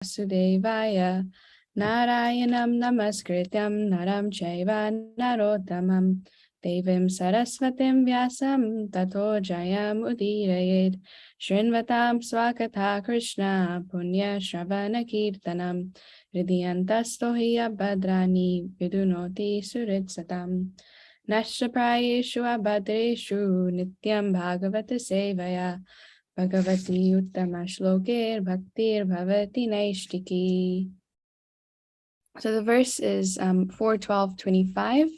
Vasudevaya Narayanam Namaskrityam Naram Chaiva Narottamam Devim Saraswatim Vyasam Tato Jayam Udirayed Shrinvatam Swakatha Krishna Punya Shravana Kirtanam Hridyantastohiya Bhadrani Vidunoti Suritsatam Nashtaprayeshu Abhadreshu Nityam Bhagavata Sevaya Bhagavati Uttama Shlokir Bhaktir Bhavati Naishtiki. So the verse is 4:12:25.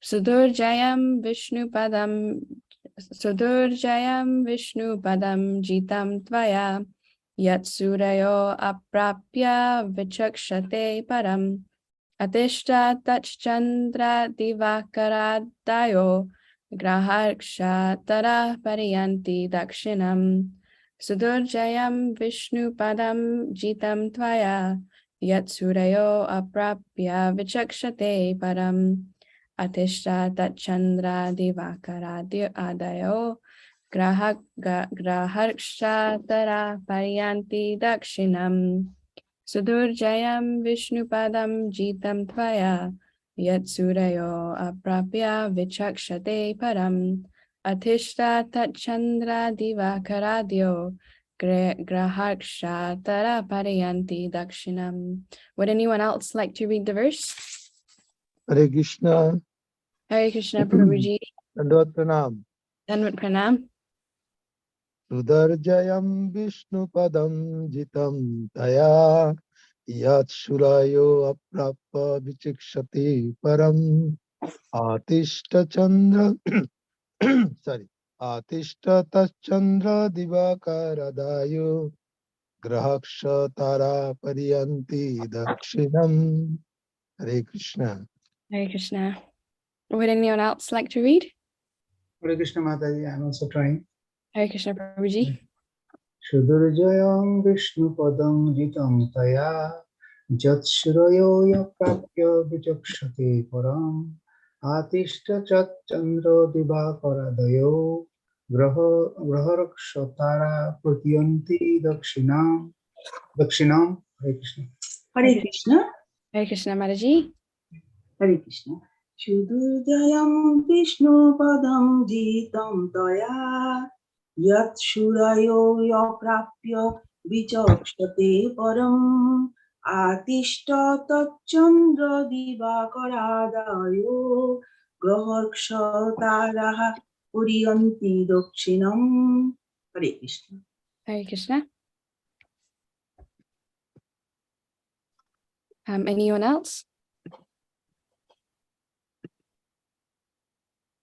Sudurjayam Vishnu Padam Jitam Tvaya Yat Surayo Aprapya Vichakshate Param Atishta Tachandra Divakaradayo Graharksha Tara Pariyanti Dakshinam Sudurjayam Vishnu Padam Jitam Tvaya Yat Surayo Aprapya Vichakshate Param Atishta Tachandra Divakaradayo Graharksha Tara Pariyanti Dakshinam Sudurjayam Vishnupadam Jitam Tvaya Yat Surayo Aprapya Vichakshate Param Atishta Tachandra Divakaradyo Graharksha Tara Pariyanti Dakshinam. Would anyone else like to read the verse? Hare Krishna. Hare Krishna Prabhuji. Dandavad Pranam. Danvat Pranam. Sudarjayam Vishnu Padam Jitam Taya Yat Shurayo Aprapya Vichikshati Param Atishta Chandra Atishta Tachandra Divakaradayo Grahaksha Tara Pariyanti Dakshinam. Hare Krishna. Hare Krishna. Would anyone else like to read? Hare Krishna Mataji, I am also trying. Hare Krishna Prabhuji. Shudurjayam Vishnu Padam Jitam Taya Jat Shirayo Yaprapya Vichakshate Param Atishta Chat Chandra Divakaradayo Graharakshatara Pratyanti Dakshinam. Hare Krishna. Hare Krishna. Hare Krishna Mataji. Hare Krishna. Shudurjayam Vishnu Padam Jitam Taya Yat Shurayo Yaprapya Vichakshate Param Atishta Tachandra Divakaradayo Graharkshataraha Puriyanti Dakshinam. Hare Krishna. Hare Krishna. Anyone else?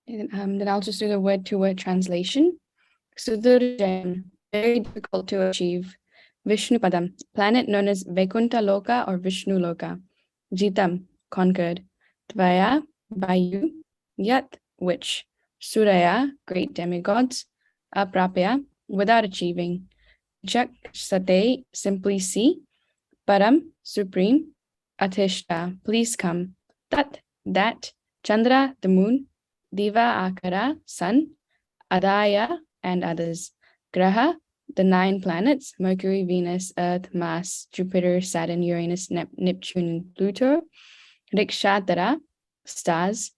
Then I'll just do the word-to-word translation. Sudurjayam, very difficult to achieve. Vishnupadam, planet known as Vaikuntha Loka or Vishnu Loka. Jitam, conquered. Tvaya, by you. Yat, which. Suraya, great demigods. Aprapya, without achieving. Chak Sate, simply see. Param, supreme. Atishta, please come. Tat, that. Chandra, the moon. Diva Akara, sun. Adaya, and others. Graha, the 9 planets, Mercury, Venus, Earth, Mars, Jupiter, Saturn, Uranus, Neptune, and Pluto. Rikshatara, stars.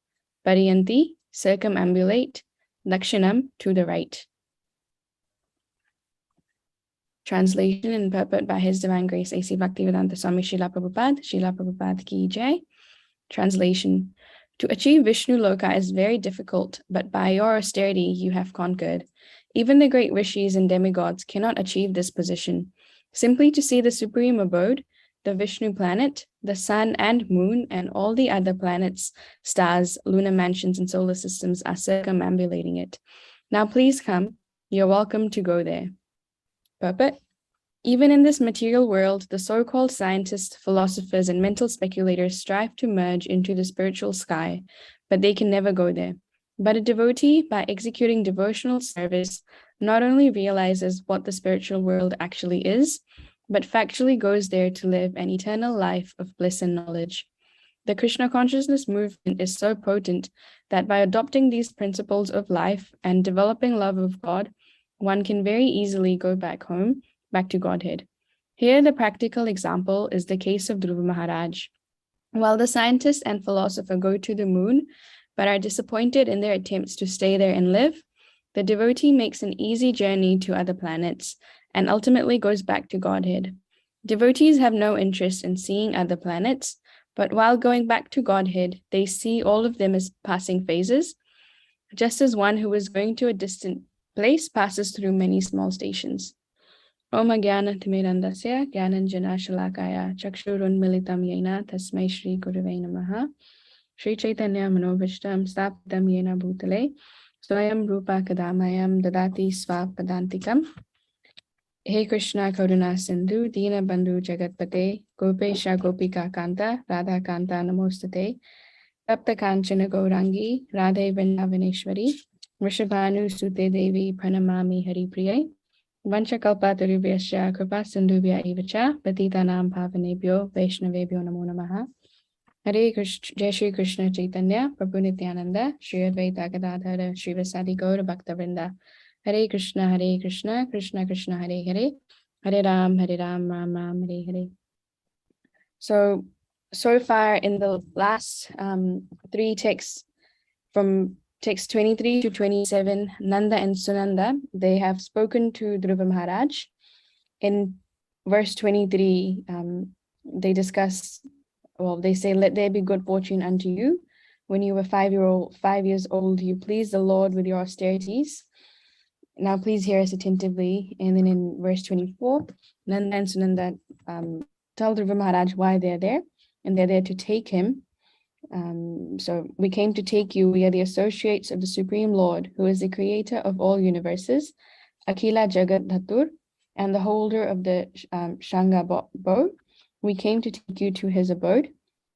Pariyanti, circumambulate. Dakshinam, to the right. Translation and purport by His Divine Grace A.C. Bhaktivedanta Swami Srila Prabhupada Ki Jai. Translation. To achieve Vishnu Loka is very difficult, but by your austerity you have conquered. Even the great rishis and demigods cannot achieve this position. Simply to see the supreme abode, the Vishnu planet, the sun and moon, and all the other planets, stars, lunar mansions, and solar systems are circumambulating it. Now please come. You're welcome to go there. Purport. Even in this material world, the so-called scientists, philosophers, and mental speculators strive to merge into the spiritual sky, but they can never go there. But a devotee, by executing devotional service, not only realizes what the spiritual world actually is, but factually goes there to live an eternal life of bliss and knowledge. The Krishna consciousness movement is so potent that by adopting these principles of life and developing love of God, one can very easily go back home, back to Godhead. Here, the practical example is the case of Dhruva Maharaj. While the scientist and philosopher go to the moon, but are disappointed in their attempts to stay there and live, the devotee makes an easy journey to other planets and ultimately goes back to Godhead. Devotees have no interest in seeing other planets, but while going back to Godhead, they see all of them as passing phases, just as one who is going to a distant place passes through many small stations. Om Jnana Timirandasya Jnananjana Shalakaya Chakshurunmilitam Yena Tasmai Shri Gurave Namaha Shri Chaitanya Manovishtam Stapitam Yena Bhutale Swayam Rupa Kadamayam Dadati Svapadantikam. Hey Krishna Karuna Sindhu Dina Bandhu Jagatpate Gopesha Gopika Kanta Radha Kanta Namostate Tapta Kanchana Gaurangi Radhe Vrindavaneshwari Vrishabhanu Sute Devi Pranamami Hari Priye Vanchakalpatarubhyasya Kripa Sindhubhya Evacha Patitanam Pavanebhyo Vaishnavebhyo Namo Namaha. Hare Krishna, Jai Shri Krishna Chaitanya Prabhu Nityananda Shri Advaita Gadadhara Shri Vasadi Gaura Bhakta Vrinda. Hare Krishna Krishna Krishna Hare Hare Hare Ram Ram Ram Hare Hare. So far in the last three texts, from text 23 to 27, Nanda and Sunanda, they have spoken to Dhruva Maharaj. In verse 23, they discuss, they say, let there be good fortune unto you. When you were 5 years old, you pleased the Lord with your austerities. Now please hear us attentively. And then in verse 24, Nanda and Sunanda tell Dhruva Maharaj why they're there, and they're there to take him. So we came to take you. We are the associates of the Supreme Lord, who is the creator of all universes, Akila Jagat Dhatur, and the holder of the Shanga bow. We came to take you to his abode.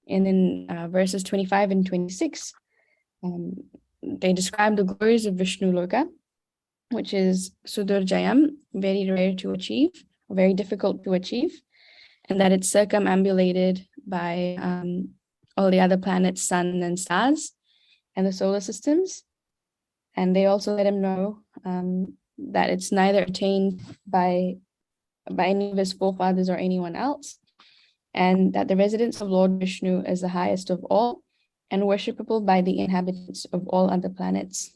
And in verses 25 and 26, they describe the glories of Vishnu Loka, which is Sudurjayam, very rare to achieve, very difficult to achieve, and that it's circumambulated by all the other planets, sun and stars, and the solar systems. And they also let him know that it's neither attained by any of his forefathers or anyone else, and that the residence of Lord Vishnu is the highest of all and worshipable by the inhabitants of all other planets.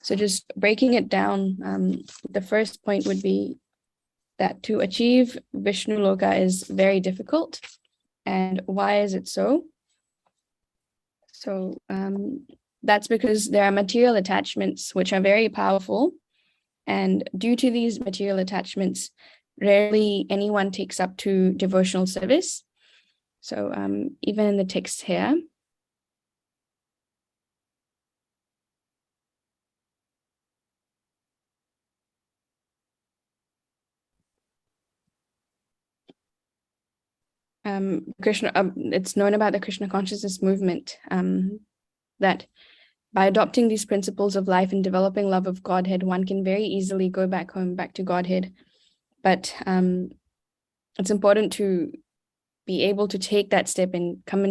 So just breaking it down, the first point would be that to achieve Vishnu Loka is very difficult. And why is it so? So that's because there are material attachments which are very powerful. And due to these material attachments, rarely anyone takes up to devotional service. So even in the text here, Krishna, it's known about the Krishna consciousness movement that by adopting these principles of life and developing love of Godhead, one can very easily go back home, back to Godhead. But it's important to be able to take that step and come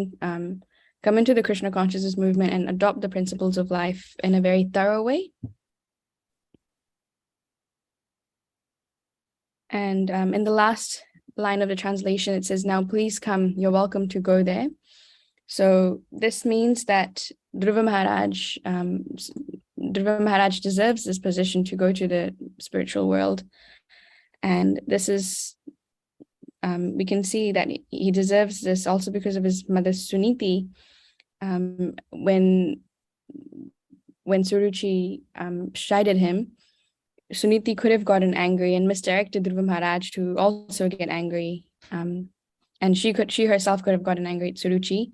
into the Krishna consciousness movement and adopt the principles of life in a very thorough way. And in the last line of the translation, it says, now please come, you're welcome to go there. So this means that Dhruva Maharaj deserves this position to go to the spiritual world. And this is, we can see that he deserves this also because of his mother Suniti. When Suruchi chided him, Suniti could have gotten angry and misdirected Dhruva Maharaj to also get angry. And she herself could have gotten angry at Suruchi.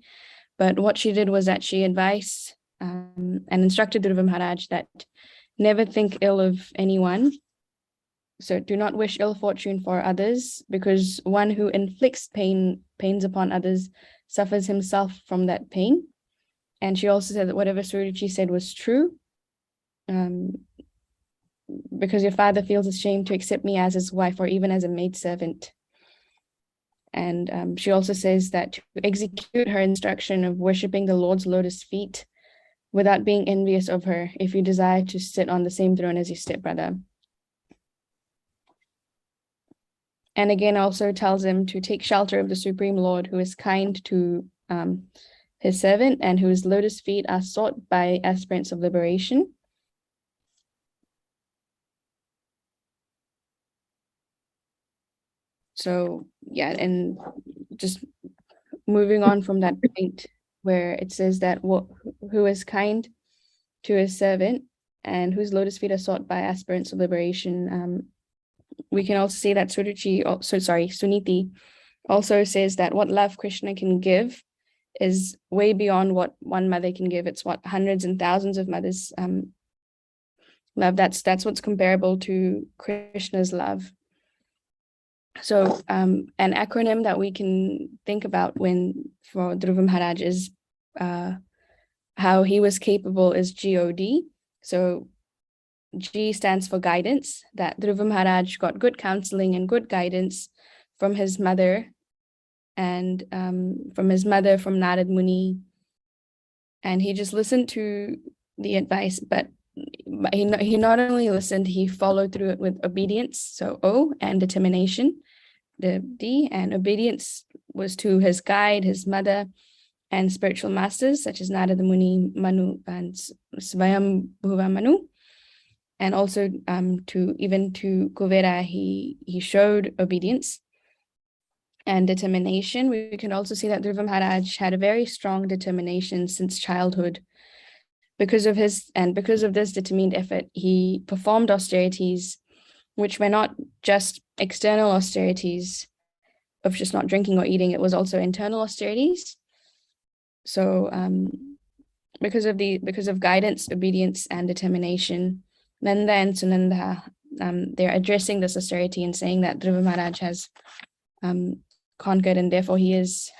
But what she did was that she advised and instructed Dhruva Maharaj that never think ill of anyone. So do not wish ill fortune for others, because one who inflicts pains upon others suffers himself from that pain. And she also said that whatever Suruchi said was true. Because your father feels ashamed to accept me as his wife or even as a maidservant. And she also says that to execute her instruction of worshipping the Lord's lotus feet without being envious of her, if you desire to sit on the same throne as your stepbrother. And again, also tells him to take shelter of the Supreme Lord, who is kind to his servant and whose lotus feet are sought by aspirants of liberation. So yeah, and just moving on from that point where it says that who is kind to his servant and whose lotus feet are sought by aspirants of liberation. We can also see that Suniti also says that what love Krishna can give is way beyond what one mother can give. It's what hundreds and thousands of mothers love. That's what's comparable to Krishna's love. So an acronym that we can think about for Dhruva Maharaj is how he was capable is GOD. So G stands for guidance, that Dhruva Maharaj got good counseling and good guidance from his mother and from Narad Muni. And he just listened to the advice, but he not only listened, he followed through it with obedience. So O, and determination, the D, and obedience was to his guide, his mother, and spiritual masters such as Narada Muni, Manu, and Swayam Bhuva Manu. And also to Kuvera, he showed obedience and determination. We can also see that Dhruva Maharaj had a very strong determination since childhood. Because of this determined effort, he performed austerities, which were not just external austerities of just not drinking or eating, it was also internal austerities. So because of guidance, obedience, and determination, Nanda and Sunanda, they're addressing this austerity and saying that Dhruva Maharaj has conquered, and therefore he is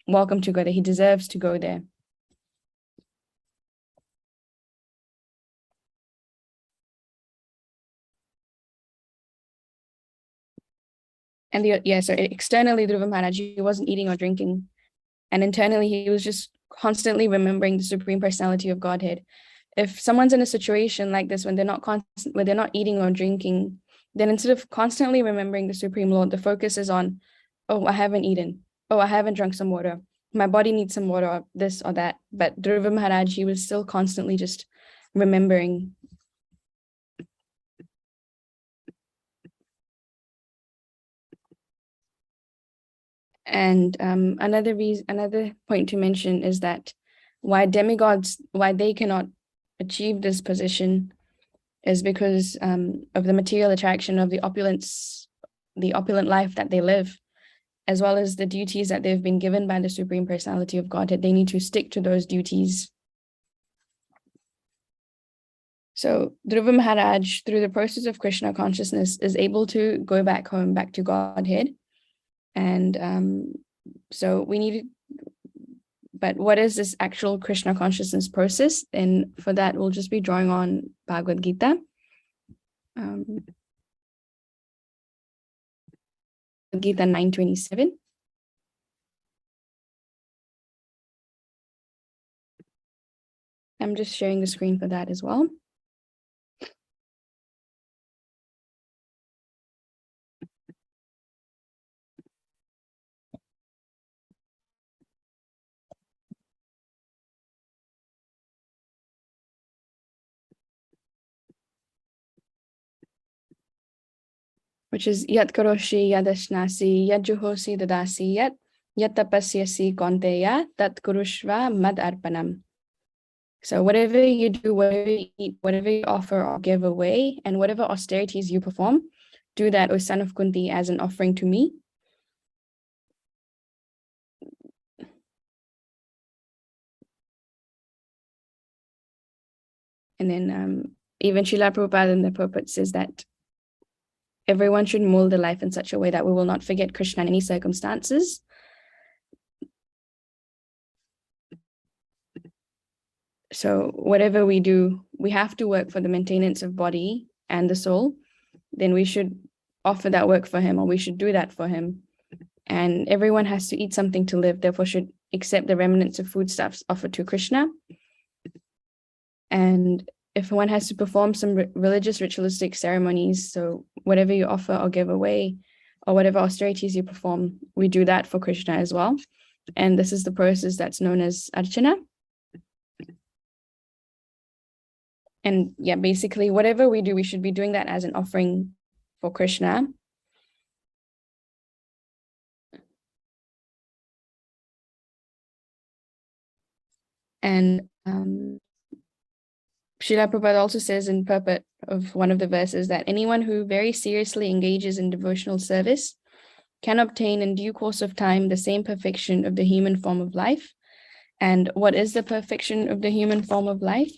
welcome to go there. He deserves to go there. And so externally, Dhruva Maharaj, he wasn't eating or drinking. And internally, he was just constantly remembering the Supreme Personality of Godhead. If someone's in a situation like this, when they're not eating or drinking, then instead of constantly remembering the Supreme Lord, the focus is on, oh, I haven't eaten. Oh, I haven't drunk some water. My body needs some water, or this or that. But Dhruva Maharaj, he was still constantly just remembering. And another point to mention is that why demigods, why they cannot achieve this position is because of the material attraction of the opulent life that they live, as well as the duties that they've been given by the Supreme Personality of Godhead. They need to stick to those duties. So Dhruva Maharaj, through the process of Krishna consciousness, is able to go back home, back to Godhead. And so we need, but what is this actual Krishna consciousness process? And for that, we'll just be drawing on Bhagavad Gita. Gita 9:27. I'm just sharing the screen for that as well. Which is Yat Karoshi Yadashnasi Yat Juhosi Dadasi Yat Tapasyasi Konteya Tat Kurushva Mad Arpanam. So whatever you do, whatever you eat, whatever you offer or give away, and whatever austerities you perform, do that, O son of Kunti, as an offering to me. And then even Srila Prabhupada in the purport says that everyone should mold their life in such a way that we will not forget Krishna in any circumstances. So whatever we do, we have to work for the maintenance of body and the soul. Then we should offer that work for him, or we should do that for him. And everyone has to eat something to live, therefore should accept the remnants of foodstuffs offered to Krishna. And if one has to perform some religious ritualistic ceremonies, so whatever you offer or give away, or whatever austerities you perform, we do that for Krishna as well. And this is the process that's known as Archana. And yeah, basically whatever we do, we should be doing that as an offering for Krishna. And Srila Prabhupada also says in purport of one of the verses that anyone who very seriously engages in devotional service can obtain in due course of time the same perfection of the human form of life. And what is the perfection of the human form of life?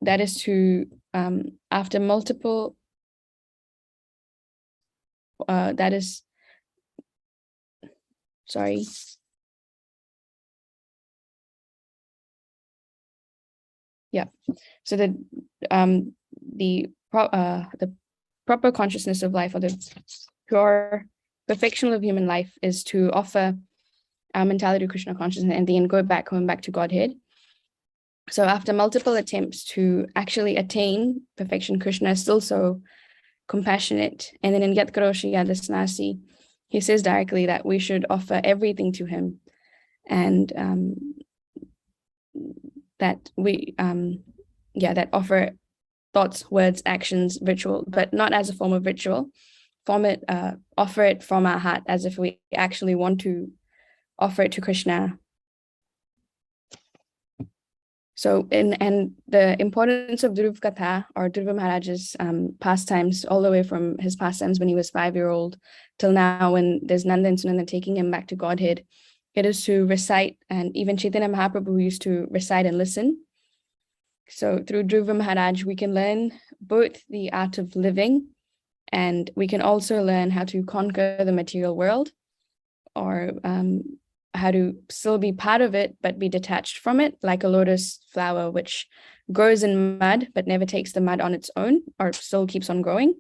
That is to, after multiple, sorry. Yeah, so the proper consciousness of life, or the pure perfection of human life, is to offer our mentality to Krishna consciousness and then going back to Godhead. So after multiple attempts to actually attain perfection, Krishna is still so compassionate. And then in Yat Karoshi Yadasnasi, he says directly that we should offer everything to him, and that we that offer thoughts, words, actions, ritual, but not as a form of ritual. Offer it from our heart, as if we actually want to offer it to Krishna. So, and the importance of Dhruv Katha, or Dhruva Maharaj's pastimes, all the way from his pastimes when he was 5-year-old till now, when there's Nanda and Sunanda taking him back to Godhead, it is to recite, and even Chaitanya Mahaprabhu used to recite and listen. So through Dhruva Maharaj, we can learn both the art of living, and we can also learn how to conquer the material world, or how to still be part of it, but be detached from it, like a lotus flower, which grows in mud, but never takes the mud on its own, or still keeps on growing.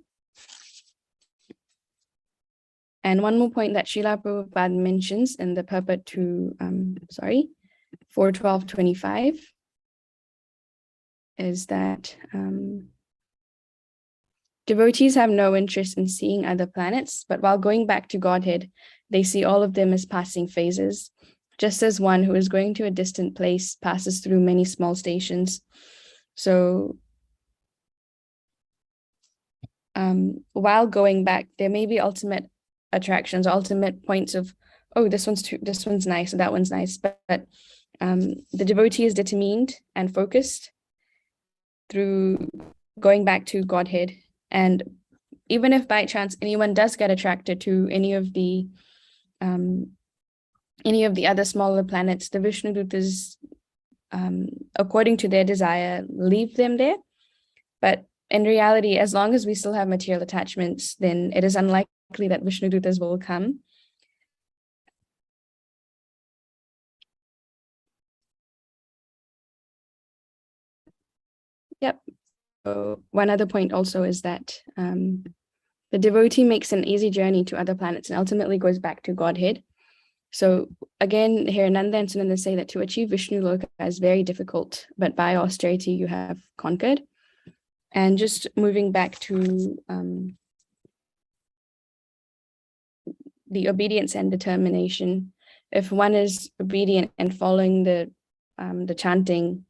And one more point that Srila Prabhupada mentions in the purport to, 4.12.25, is that devotees have no interest in seeing other planets, but while going back to Godhead, they see all of them as passing phases, just as one who is going to a distant place passes through many small stations. So while going back, there may be ultimate attractions, ultimate points of, oh, this one's nice, or that one's nice, but the devotee is determined and focused through going back to Godhead. And even if by chance anyone does get attracted to any of the other smaller planets, the Vishnudutas, according to their desire, leave them there. But in reality, as long as we still have material attachments, then it is unlikely that Vishnudutas will come. Yep. So one other point also is that the devotee makes an easy journey to other planets and ultimately goes back to Godhead. So again, here Nanda and Sunanda say that to achieve Vishnu Loka is very difficult, but by austerity you have conquered. And just moving back to the obedience and determination, if one is obedient and following the chanting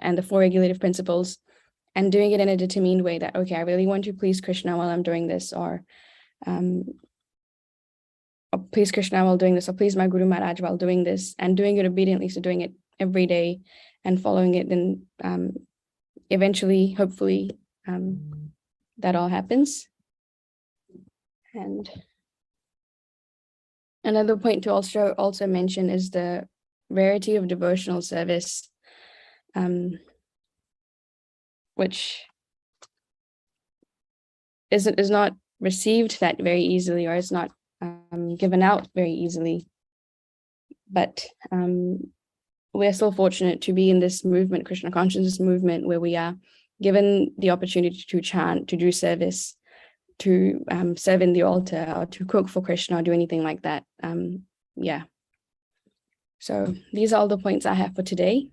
and the 4 regulative principles, and doing it in a determined way, that, okay, I really want to please Krishna while I'm doing this, or please Krishna while doing this, or please my Guru Maharaj while doing this, and doing it obediently, so doing it every day and following it, then eventually, hopefully, that all happens. And another point to also mention is the rarity of devotional service, which is not received that very easily, or is not given out very easily. But we're still fortunate to be in this movement, Krishna consciousness movement, where we are given the opportunity to chant, to do service, to serve in the altar, or to cook for Krishna, or do anything like that. Yeah. So these are all the points I have for today.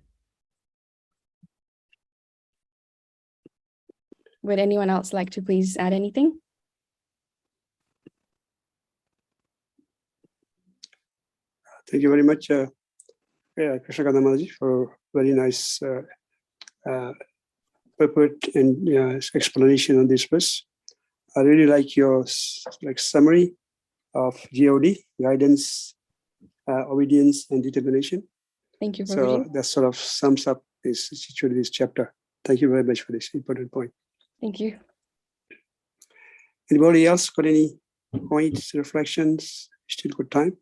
Would anyone else like to please add anything? Thank you very much, Krishna Kanta Mataji, for very nice purport and explanation on this verse. I really like your summary of GOD, guidance, obedience, and determination. Thank you, So Prabhuji. that sort of sums up this chapter. Thank you very much for this important point. Thank you. Anybody else got any points, reflections? Still good time.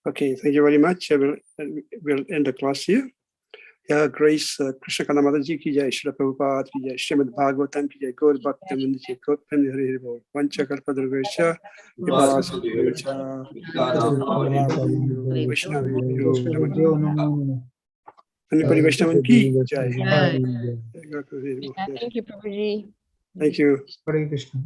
Okay, thank you very much. We'll end the class here. Yeah, Grace, Krishna Kanta Mataji ki jai, Srila Prabhupada ki jai, Srimad Bhagavatam ki jai, Gaur Bhakta Munda ki jai, Hari Hari Bol, Vancha Kalpadarvesha, Vaishnaveभ्यो नमो नमः। Anybody Vaishnavan ki jai. Thank you, Prabhuji. Thank you. Hare Krishna।